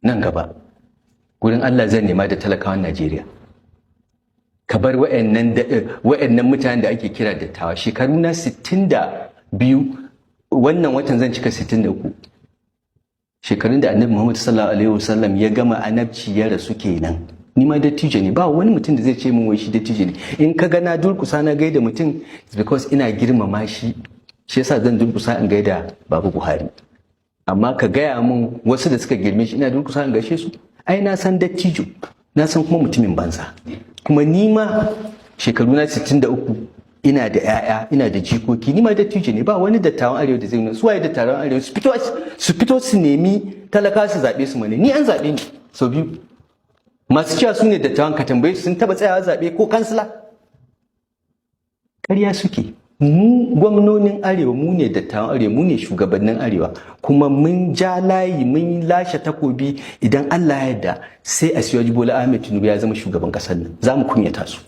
nan gaba gurin Allah zan nema da talakawan Najeriya. Ka bar wa'annan mutanen da ake kira dattawa. Shekaru na 62, wannan watan zan cika 63. Shekarun da Annabi Muhammad sallallahu alaihi wasallam ya gama annabci ya rasu kenan. Ni ma dattijo ne, ba wani mutum da zai ce min wai shi dattijo ne. In ka ga na durkusa na gaida mutum, it's because ina girmama shi. Shi yasa zan durkusa in gaida Baba Buhari. Amma ka gaya min wasu da suka girme shi ina durkusa in gaishe su. Ai na san dattijo, na san kuma mutumin banza. Kuma ni ma shekaru na 63, ina da 'ya'ya, ina da jikoki, ni ma dattijo ne, ba wani dattawan arewa da zai nuna su waye dattawan arewa su fito su nemi talaka su zaɓe su mane. Ni an zaɓe ni sau biyu. Masu cewa su ne dattawan ka tambaye su sun taɓa tsayawa zaɓe ko kansila? Ƙarya suke. Mu gwamnonin arewa, mu ne dattawan arewa, mu ne shugabannin arewa, kuma mun ja layi, mun lashe takobi. Idan Allah ya yarda sai Asiwaju Bola Ahmed Tinubu ya zama shugaban ƙasar nan, za mu kunyata su.